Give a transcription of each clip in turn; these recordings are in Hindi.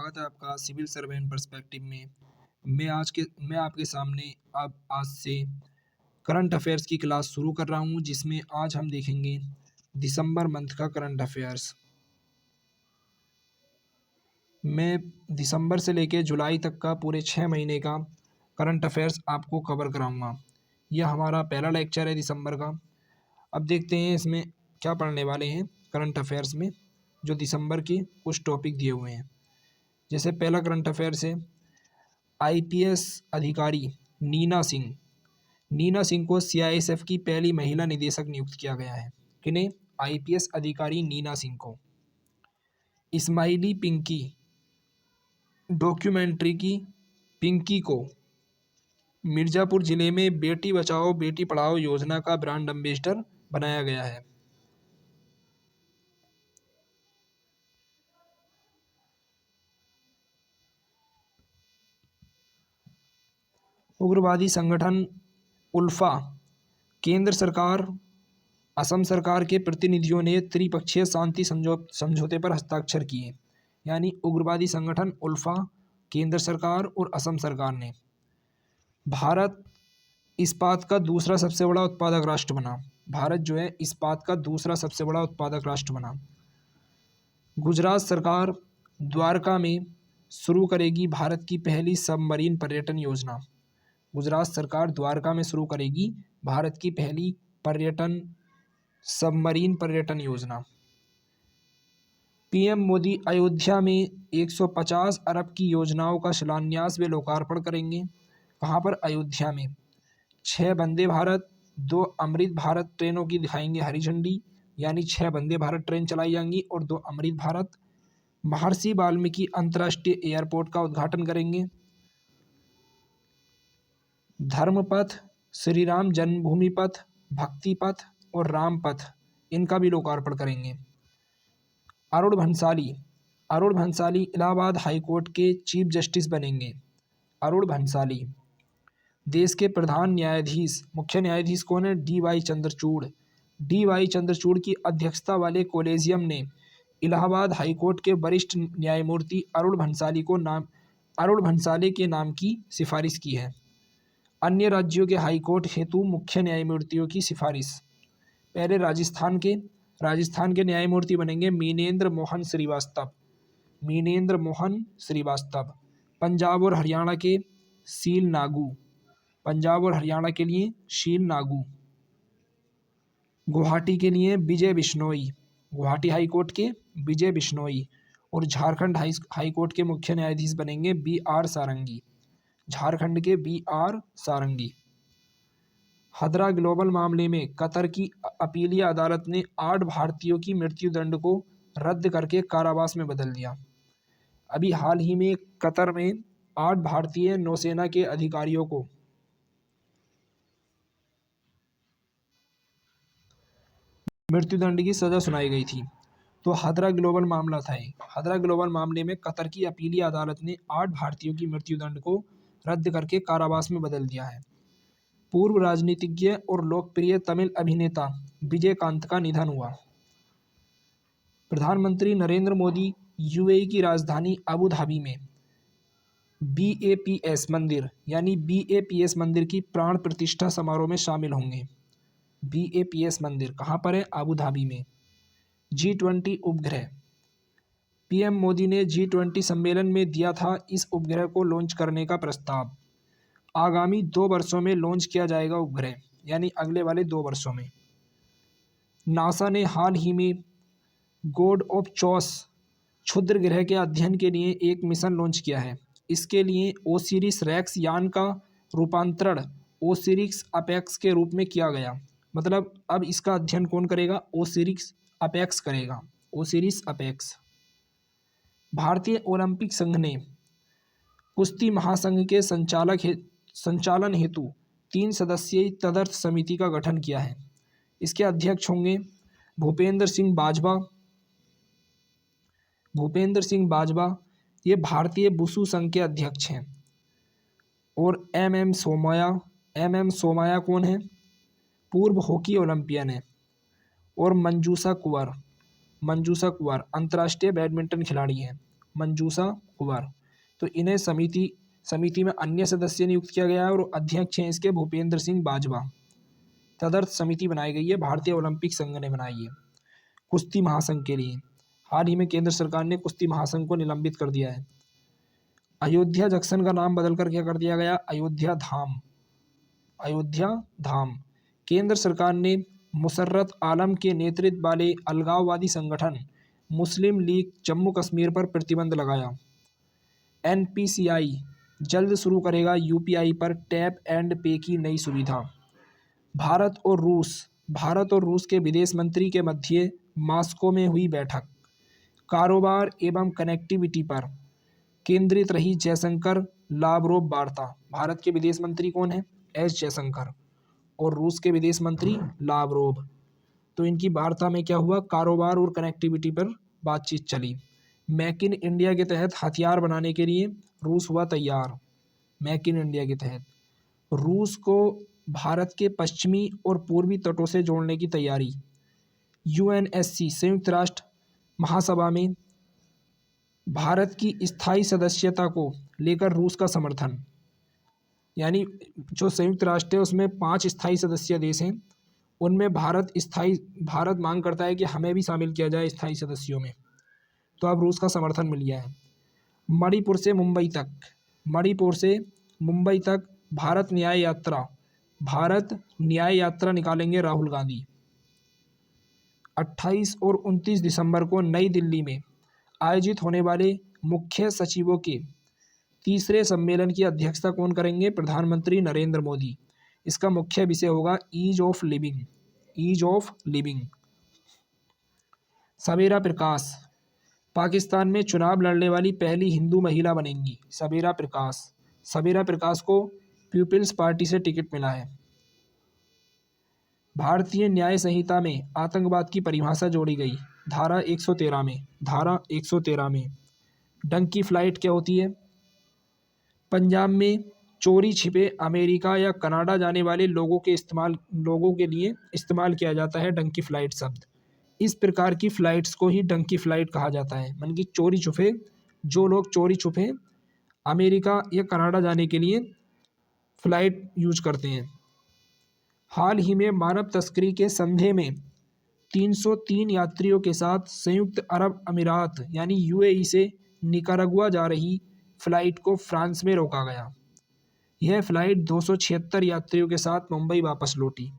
स्वागत है आपका सिविल सर्वेंट पर्सपेक्टिव में। मैं आपके सामने अब आज से करंट अफेयर्स की क्लास शुरू कर रहा हूँ, जिसमें आज हम देखेंगे दिसंबर मंथ का करंट अफेयर्स। मैं दिसंबर से लेकर जुलाई तक का पूरे 6 महीने का करंट अफेयर्स आपको कवर कराऊंगा। यह हमारा पहला लेक्चर है दिसंबर का। अब देखते हैं इसमें क्या पढ़ने वाले हैं करंट अफेयर्स में, जो दिसंबर के कुछ टॉपिक दिए हुए हैं। जैसे पहला करंट अफेयर्स है, आईपीएस अधिकारी नीना सिंह को सीआईएसएफ की पहली महिला निदेशक नियुक्त किया गया है। किन्हें? आईपीएस अधिकारी नीना सिंह को। इस्माइली पिंकी डॉक्यूमेंट्री की पिंकी को मिर्ज़ापुर जिले में बेटी बचाओ बेटी पढ़ाओ योजना का ब्रांड एम्बेसडर बनाया गया है। उग्रवादी संगठन उल्फा, केंद्र सरकार असम सरकार के प्रतिनिधियों ने त्रिपक्षीय शांति समझौते पर हस्ताक्षर किए। यानी उग्रवादी संगठन उल्फा, केंद्र सरकार और असम सरकार ने। भारत इस्पात का दूसरा सबसे बड़ा उत्पादक राष्ट्र बना। भारत जो है इस्पात का दूसरा सबसे बड़ा उत्पादक राष्ट्र बना। गुजरात सरकार द्वारका में शुरू करेगी भारत की पहली सबमरीन पर्यटन योजना। गुजरात सरकार द्वारका में शुरू करेगी भारत की पहली सबमरीन पर्यटन योजना। पीएम मोदी अयोध्या में 150 अरब की योजनाओं का शिलान्यास व लोकार्पण करेंगे। कहाँ पर? अयोध्या में। 6 वंदे भारत, 2 अमृत भारत ट्रेनों की दिखाएंगे हरी झंडी। यानी 6 वंदे भारत ट्रेन चलाई जाएंगी और 2 अमृत भारत। महर्षि वाल्मीकि अंतर्राष्ट्रीय एयरपोर्ट का उद्घाटन करेंगे। धर्मपथ, श्री राम जन्मभूमि पथ, भक्ति पथ और राम पथ, इनका भी लोकार्पण करेंगे। अरुण भंसाली इलाहाबाद हाईकोर्ट के चीफ जस्टिस बनेंगे। अरुण भंसाली। देश के प्रधान न्यायाधीश, मुख्य न्यायाधीश कौन है? डी.वाई. चंद्रचूड़। डी.वाई. चंद्रचूड़ की अध्यक्षता वाले कोलेजियम ने इलाहाबाद हाईकोर्ट के वरिष्ठ न्यायमूर्ति अरुण भंसाली के नाम की सिफारिश की है। अन्य राज्यों के हाईकोर्ट हेतु मुख्य न्यायमूर्तियों की सिफारिश। पहले राजस्थान के न्यायमूर्ति बनेंगे मीनेंद्र मोहन श्रीवास्तव। पंजाब और हरियाणा के शील नागू। गुवाहाटी के लिए विजय बिश्नोई, गुवाहाटी हाईकोर्ट के विजय बिश्नोई। और झारखंड हाईकोर्ट के मुख्य न्यायाधीश बनेंगे बी.आर. सारंगी। झारखंड के बी.आर. सारंगी। हदरा ग्लोबल मामले में कतर की अपीलीय अदालत ने 8 भारतीयों की मृत्युदंड को रद्द करके कारावास में बदल दिया। अभी हाल ही में कतर में 8 भारतीय नौसेना के अधिकारियों को मृत्युदंड की सजा सुनाई गई थी। तो हदरा ग्लोबल मामला था। हदरा ग्लोबल मामले में कतर की अपीलीय अदालत ने 8 भारतीयों की मृत्युदंड को रद्द करके कारावास में बदल दिया है। पूर्व राजनीतिज्ञ और लोकप्रिय तमिल अभिनेता विजयकांत का निधन हुआ। प्रधानमंत्री नरेंद्र मोदी यूएई की राजधानी अबू धाबी में बीएपीएस मंदिर की प्राण प्रतिष्ठा समारोह में शामिल होंगे। बीएपीएस मंदिर कहाँ पर है? अबू धाबी में। G20 उपग्रह। पीएम मोदी ने G20 सम्मेलन में दिया था इस उपग्रह को लॉन्च करने का प्रस्ताव। आगामी 2 वर्षों में लॉन्च किया जाएगा उपग्रह, यानी अगले वाले 2 वर्षों में। नासा ने हाल ही में गॉड ऑफ चॉस क्षुद्र ग्रह के अध्ययन के लिए एक मिशन लॉन्च किया है। इसके लिए ओसिरिस रेक्स यान का रूपांतरण ओसिरिस अपेक्स के रूप में किया गया। मतलब अब इसका अध्ययन कौन करेगा? ओसिरिस अपेक्स करेगा। Osiris apex. भारतीय ओलंपिक संघ ने कुश्ती महासंघ के संचालन हेतु 3 सदस्यीय तदर्थ समिति का गठन किया है। इसके अध्यक्ष होंगे भूपेंद्र सिंह बाजवा। ये भारतीय वुशु संघ के अध्यक्ष हैं। और एम सोमाया कौन है? पूर्व हॉकी ओलंपियन है। और मंजूषा कुंवर अंतर्राष्ट्रीय बैडमिंटन खिलाड़ी हैं। मंजूषा कुंवर। तो इन्हें समिति में अन्य सदस्य नियुक्त किया गया है और अध्यक्ष हैं इसके भूपेंद्र सिंह बाजवा। तदर्थ समिति बनाई गई है, भारतीय ओलंपिक संघ ने बनाई है कुश्ती महासंघ के लिए। हाल ही में केंद्र सरकार ने कुश्ती महासंघ को निलंबित कर दिया है। अयोध्या जंक्शन का नाम बदलकर क्या कर दिया गया? अयोध्या धाम। अयोध्या धाम। केंद्र सरकार ने मुशर्रफ आलम के नेतृत्व वाले अलगाववादी संगठन मुस्लिम लीग जम्मू कश्मीर पर प्रतिबंध लगाया। एनपीसीआई जल्द शुरू करेगा यूपीआई पर टैप एंड पे की नई सुविधा। भारत और रूस के विदेश मंत्री के मध्य मॉस्को में हुई बैठक। कारोबार एवं कनेक्टिविटी पर केंद्रित रही जयशंकर लावरोव वार्ता। भारत के विदेश मंत्री कौन है? एस जयशंकर। और रूस के विदेश मंत्री लावरोव। तो इनकी वार्ता में क्या हुआ? कारोबार और कनेक्टिविटी पर बातचीत चली। मेक इन इंडिया के तहत हथियार बनाने के लिए रूस हुआ तैयार। मेक इन इंडिया के तहत रूस को भारत के पश्चिमी और पूर्वी तटों से जोड़ने की तैयारी। यूएनएससी संयुक्त राष्ट्र महासभा में भारत की स्थायी सदस्यता को लेकर रूस का समर्थन। यानी जो संयुक्त राष्ट्र है उसमें 5 स्थायी सदस्य देश हैं, उनमें भारत मांग करता है कि हमें भी शामिल किया जाए स्थायी सदस्यों में। तो अब रूस का समर्थन मिल गया है। मणिपुर से मुंबई तक भारत न्याय यात्रा निकालेंगे राहुल गांधी। 28 और 29 दिसंबर को नई दिल्ली में आयोजित होने वाले मुख्य सचिवों के तीसरे सम्मेलन की अध्यक्षता कौन करेंगे? प्रधानमंत्री नरेंद्र मोदी। इसका मुख्य विषय होगा ईज ऑफ लिविंग। सवेरा प्रकाश पाकिस्तान में चुनाव लड़ने वाली पहली हिंदू महिला बनेंगी। सवेरा प्रकाश को पीपल्स पार्टी से टिकट मिला है। भारतीय न्याय संहिता में आतंकवाद की परिभाषा जोड़ी गई। धारा 113 में डंकी फ्लाइट क्या होती है? पंजाब में चोरी छिपे अमेरिका या कनाडा जाने वाले लोगों के लिए इस्तेमाल किया जाता है डंकी फ्लाइट शब्द। इस प्रकार की फ्लाइट्स को ही डंकी फ्लाइट कहा जाता है। मन की जो लोग चोरी छुपे अमेरिका या कनाडा जाने के लिए फ्लाइट यूज करते हैं। हाल ही में मानव तस्करी के संदेह में 303 यात्रियों के साथ संयुक्त अरब अमीरात यानी यूएई से निकारागुआ जा रही फ्लाइट को फ्रांस में रोका गया। यह फ्लाइट 276 यात्रियों के साथ मुंबई वापस लौटी।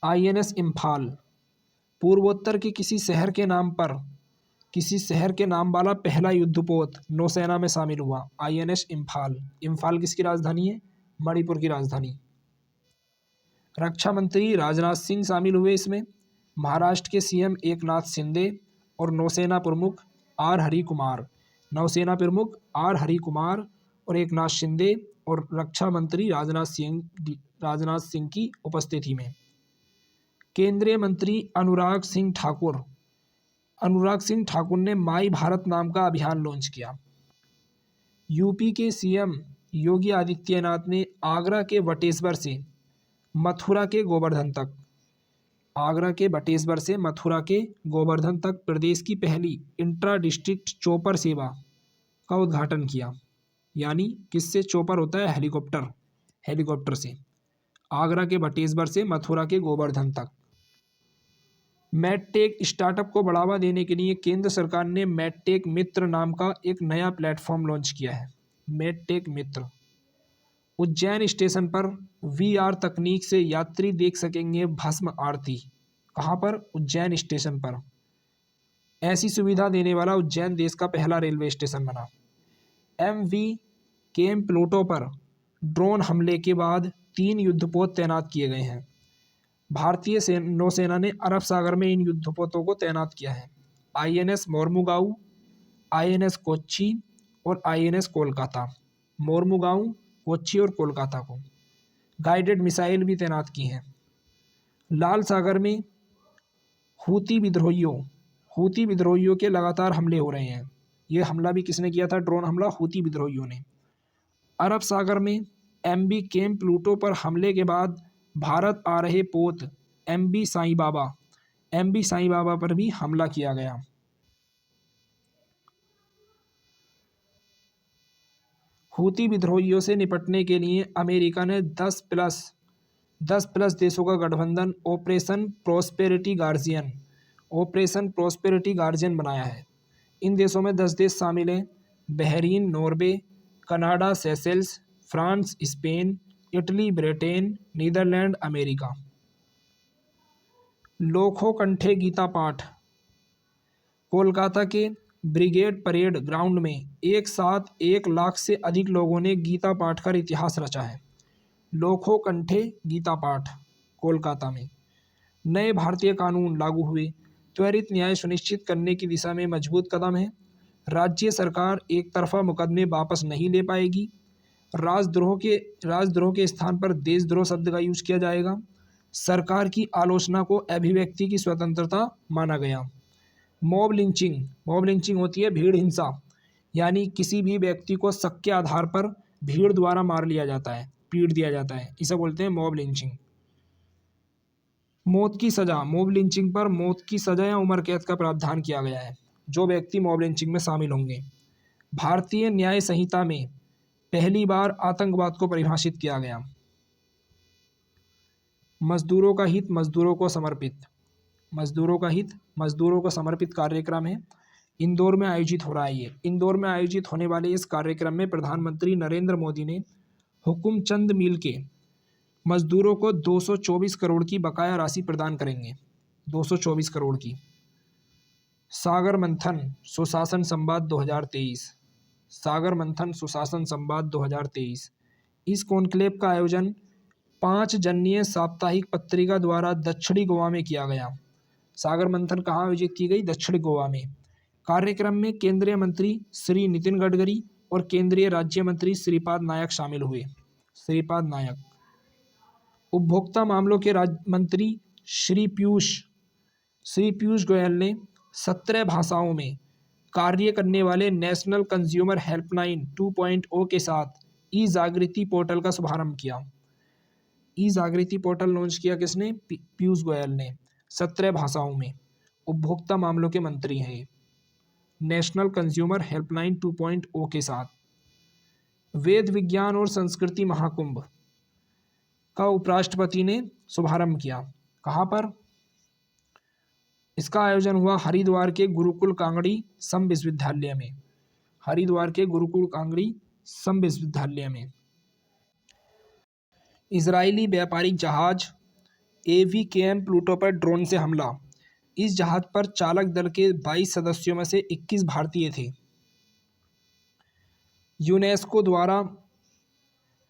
आईएनएस इम्फाल पूर्वोत्तर के किसी शहर के नाम वाला पहला युद्धपोत नौसेना में शामिल हुआ। आईएनएस इम्फाल किसकी राजधानी है? मणिपुर की राजधानी। रक्षा मंत्री राजनाथ सिंह शामिल हुए इसमें। महाराष्ट्र के सीएम एकनाथ शिंदे और नौसेना प्रमुख आर हरि कुमार और एकनाथ शिंदे और रक्षा मंत्री राजनाथ सिंह की उपस्थिति में। केंद्रीय मंत्री अनुराग सिंह ठाकुर ने माई भारत नाम का अभियान लॉन्च किया। यूपी के सीएम योगी आदित्यनाथ ने आगरा के बटेश्वर से मथुरा के गोवर्धन तक प्रदेश की पहली इंट्रा डिस्ट्रिक्ट चॉपर सेवा का उद्घाटन किया। यानी किससे चॉपर होता है? हेलीकॉप्टर से आगरा के बटेश्वर से मथुरा के गोवर्धन तक। मेडटेक स्टार्टअप को बढ़ावा देने के लिए केंद्र सरकार ने मेडटेक मित्र नाम का एक नया प्लेटफॉर्म लॉन्च किया है। मेडटेक मित्र। उज्जैन स्टेशन पर वीआर तकनीक से यात्री देख सकेंगे भस्म आरती। कहाँ पर? उज्जैन स्टेशन पर। ऐसी सुविधा देने वाला उज्जैन देश का पहला रेलवे स्टेशन बना। MV केम प्लूटो पर ड्रोन हमले के बाद 3 युद्धपोत तैनात किए गए हैं। भारतीय नौसेना ने अरब सागर में इन युद्धपोतों को तैनात किया है। INS मोर्मुगांव, INS कोच्चि और INS कोलकाता। मोर्मुगांव, कोच्चि और कोलकाता को गाइडेड मिसाइल भी तैनात की हैं। लाल सागर में हूती विद्रोहियों के लगातार हमले हो रहे हैं। ये हमला भी किसने किया था? ड्रोन हमला हूती विद्रोहियों ने। अरब सागर में MV केम प्लूटो पर हमले के बाद भारत आ रहे पोत MV साईं बाबा पर भी हमला किया गया। हूती विद्रोहियों से निपटने के लिए अमेरिका ने 10 प्लस देशों का गठबंधन ऑपरेशन प्रोस्पेरिटी गार्जियन बनाया है। इन देशों में 10 देश शामिल हैं: Bahrain, Norway, Canada, Seychelles, France, Spain, Italy, Britain, Netherlands, America. लोखो कंठे गीता पाठ। कोलकाता के ब्रिगेड परेड ग्राउंड में एक साथ 1 लाख से अधिक लोगों ने गीता पाठ का इतिहास रचा है। लोखो कंठे गीता पाठ, कोलकाता में। नए भारतीय कानून लागू हुए, त्वरित न्याय सुनिश्चित करने की दिशा में मजबूत कदम है। राज्य सरकार एक तरफा मुकदमे वापस नहीं ले पाएगी। राजद्रोह के स्थान पर देशद्रोह शब्द का यूज किया जाएगा। सरकार की आलोचना को अभिव्यक्ति की स्वतंत्रता माना गया। मॉब लिंचिंग होती है भीड़ हिंसा, यानी किसी भी व्यक्ति को शक के आधार पर भीड़ द्वारा मार लिया जाता है, पीट दिया जाता है, इसे बोलते हैं मॉब लिंचिंग। मौत की सजा। मॉब लिंचिंग पर मौत की सजा या उम्र कैद का प्रावधान किया गया है जो व्यक्ति मॉब लिंचिंग में शामिल होंगे। भारतीय न्याय संहिता में पहली बार आतंकवाद को परिभाषित किया गया। मजदूरों का हित मजदूरों को समर्पित कार्यक्रम है। इंदौर में आयोजित हो रहा है ये। इंदौर में आयोजित होने वाले इस कार्यक्रम में प्रधानमंत्री नरेंद्र मोदी ने हुकुमचंद मिल के मजदूरों को 224 करोड़ की बकाया राशि प्रदान करेंगे। 224 करोड़ की। सागर मंथन सुशासन संवाद 2023। सागर मंथन सुशासन संवाद 2023। इस कॉन्क्लेव का आयोजन 5 जन्य साप्ताहिक पत्रिका द्वारा दक्षिणी गोवा में किया गया। सागर मंथन कहाँ आयोजित की गई? दक्षिणी गोवा में। कार्यक्रम में केंद्रीय मंत्री श्री नितिन गडकरी और केंद्रीय राज्य मंत्री श्रीपाद नायक शामिल हुए। श्रीपाद नायक। उपभोक्ता मामलों के राज्य मंत्री श्री पीयूष गोयल ने 17 भाषाओं में कार्य करने वाले नेशनल कंज्यूमर हेल्पलाइन 2.0 के साथ ई जागृति पोर्टल का शुभारंभ किया। ई जागृति पोर्टल लॉन्च किया किसने? पीयूष गोयल ने। 17 भाषाओं में। उपभोक्ता मामलों के मंत्री हैं नेशनल कंज्यूमर हेल्पलाइन 2.0 के साथ। वेद विज्ञान और संस्कृति महाकुंभ का उपराष्ट्रपति ने शुभारंभ किया। कहाँ पर? इसका आयोजन हुआ हरिद्वार के गुरुकुल कांगड़ी सम विश्वविद्यालय में। हरिद्वार के गुरुकुल कांगड़ी सम विश्वविद्यालय में। इजरायली व्यापारिक जहाज AVKM प्लूटो पर ड्रोन से हमला। इस जहाज पर चालक दल के 22 सदस्यों में से 21 भारतीय थे। यूनेस्को द्वारा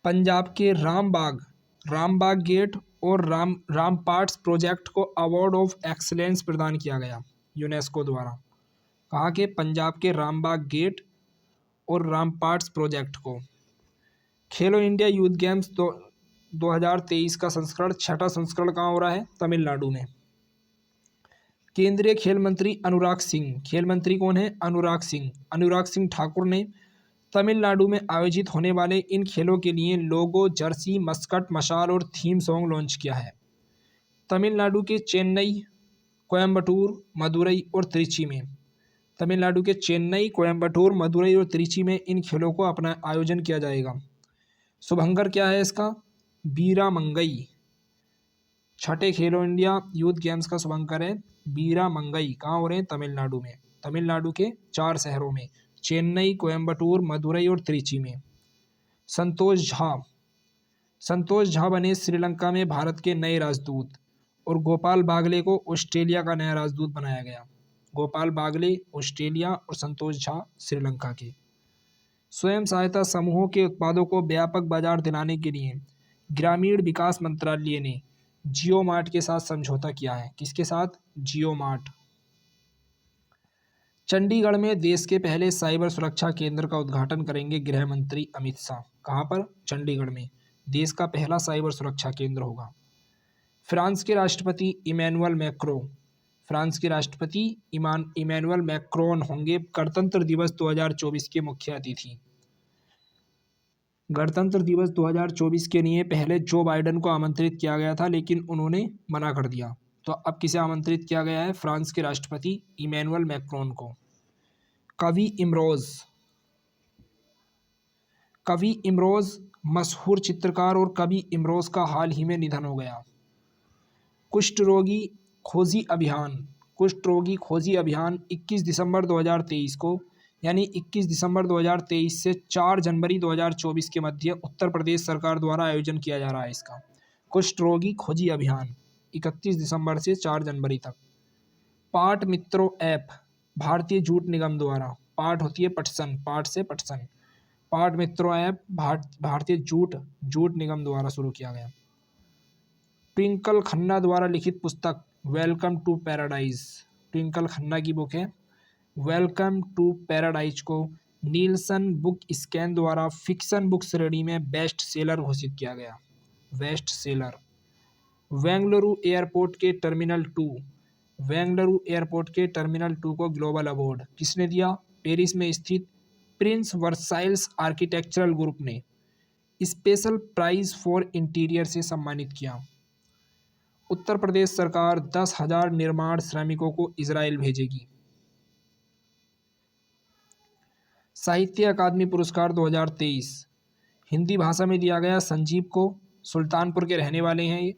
पंजाब के रामबाग गेट और रामपार्ट्स प्रोजेक्ट को अवार्ड ऑफ एक्सीलेंस प्रदान किया गया यूनेस्को द्वारा। कहाँ के? पंजाब के रामबाग गेट और रामपार्ट्स प्रोजेक्ट को। खेलो इंडिया यूथ गेम्स 2023 का छठा संस्करण कहाँ हो रहा है? तमिलनाडु में। केंद्रीय खेल मंत्री अनुराग सिंह। खेल मंत्री कौन है? अनुराग सिंह ठाकुर ने तमिलनाडु में आयोजित होने वाले इन खेलों के लिए लोगो, जर्सी, मस्कट, मशाल और थीम सॉन्ग लॉन्च किया है। तमिलनाडु के चेन्नई, कोयम्बटूर, मदुरई और त्रिची में इन खेलों को अपना आयोजन किया जाएगा। शुभंकर क्या है इसका? वीरामंगई। छठे खेलो इंडिया यूथ गेम्स का शुभंकर है वीरामंगई। कहाँ हो रहे हैं? तमिलनाडु में। तमिलनाडु के 4 शहरों में, चेन्नई, कोयम्बटूर, मदुरई और त्रिची में। संतोष झा बने श्रीलंका में भारत के नए राजदूत और गोपाल बागले को ऑस्ट्रेलिया का नया राजदूत बनाया गया। गोपाल बागले ऑस्ट्रेलिया और संतोष झा श्रीलंका के। स्वयं सहायता समूहों के उत्पादों को व्यापक बाजार दिलाने के लिए ग्रामीण विकास मंत्रालय ने जियो मार्ट के साथ समझौता किया है। किसके साथ? जियो मार्ट। चंडीगढ़ में देश के पहले साइबर सुरक्षा केंद्र का उद्घाटन करेंगे गृह मंत्री अमित शाह। कहाँ पर? चंडीगढ़ में देश का पहला साइबर सुरक्षा केंद्र होगा। फ्रांस के राष्ट्रपति इमैनुअल मैक्रोन होंगे गणतंत्र दिवस 2024 के मुख्य अतिथि। गणतंत्र दिवस 2024 के लिए पहले जो बाइडेन को आमंत्रित किया गया था, लेकिन उन्होंने मना कर दिया। तो अब किसे आमंत्रित किया गया है? फ्रांस के राष्ट्रपति इमैनुअल मैक्रोन को। कवि इमरोज़ मशहूर चित्रकार और कवि इमरोज़ का हाल ही में निधन हो गया। कुष्ठ रोगी खोजी अभियान, कुष्ठ रोगी खोजी अभियान 21 दिसंबर 2023 को, यानी 21 दिसंबर 2023 से 4 जनवरी 2024 के मध्य उत्तर प्रदेश सरकार द्वारा आयोजन किया जा रहा है इसका। कुष्ठ रोगी खोजी अभियान 31 दिसंबर से 4 जनवरी तक। पाट मित्रों ऐप भारतीय जूट निगम द्वारा, पाट होती है पटसन, पाट से पटसन, पाट मित्रों ऐप भारतीय जूट निगम द्वारा शुरू किया गया। ट्विंकल खन्ना द्वारा लिखित पुस्तक welcome to paradise, Twinkle Khanna की बुक है वेलकम टू पैराडाइज को नीलसन बुक स्कैन द्वारा फिक्शन बुक श्रेणी में बेस्ट सेलर घोषित किया गया। Best seller. बेंगलुरु एयरपोर्ट के टर्मिनल 2, बेंगलुरु एयरपोर्ट के टर्मिनल 2 को ग्लोबल अवार्ड किसने दिया? पेरिस में स्थित प्रिंस वर्साइल्स आर्किटेक्चरल ग्रुप ने स्पेशल प्राइज फॉर इंटीरियर से सम्मानित किया। उत्तर प्रदेश सरकार 10,000 निर्माण श्रमिकों को इजराइल भेजेगी। साहित्य अकादमी पुरस्कार 2023 हिंदी भाषा में दिया गया संजीव को, सुल्तानपुर के रहने वाले हैं ये।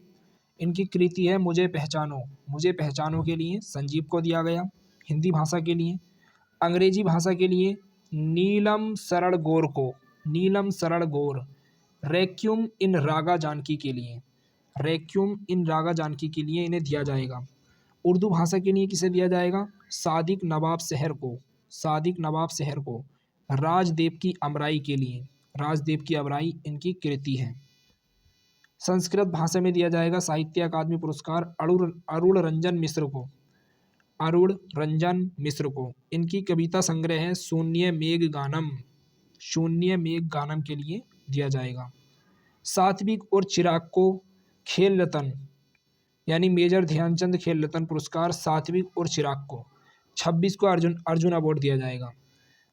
इनकी कृति है मुझे पहचानो, मुझे पहचानो के लिए संजीव को दिया गया हिंदी भाषा के लिए। अंग्रेजी भाषा के लिए नीलम शरण गौर को, नीलम शरण गौर रेक्यूम इन रागा जानकी के लिए, रेक्यूम इन रागा जानकी के लिए इन्हें दिया जाएगा। उर्दू भाषा के लिए किसे दिया जाएगा? सादिक नवाब शहर को, सादिक नवाब शहर को। राजदेव की अमराई के लिए, राजदेव की अमराई इनकी कृति है। संस्कृत भाषा में दिया जाएगा साहित्य अकादमी पुरस्कार अरुण रंजन मिश्र को, अरुण रंजन मिश्र को। इनकी कविता संग्रह है शून्य मेघ गानम, शून्य मेघ गानम के लिए दिया जाएगा। सात्विक और चिराग को खेल रत्न यानी मेजर ध्यानचंद खेल रत्न पुरस्कार सात्विक और चिराग को। 26 को अर्जुन अवार्ड दिया जाएगा।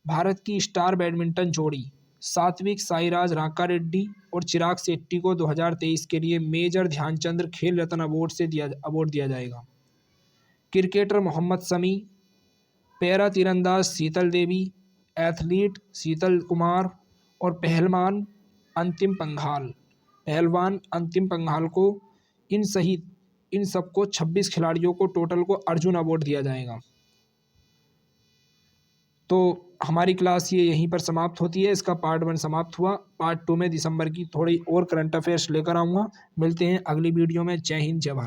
भारत की स्टार बैडमिंटन जोड़ी सात्विक साईराज रांकारेड्डी और चिराग शेट्टी को 2023 के लिए मेजर ध्यानचंद खेल रत्न अवार्ड दिया जाएगा। क्रिकेटर मोहम्मद शमी, पैरा तीरंदाज शीतल देवी, एथलीट शीतल कुमार और पहलवान अंतिम पंघाल को इन सबको 26 खिलाड़ियों को टोटल को अर्जुन अवार्ड दिया जाएगा। तो हमारी क्लास ये यहीं पर समाप्त होती है। इसका पार्ट 1 समाप्त हुआ। पार्ट 2 में दिसंबर की थोड़ी और करंट अफेयर्स लेकर आऊँगा। मिलते हैं अगली वीडियो में। जय हिंद, जय भारत।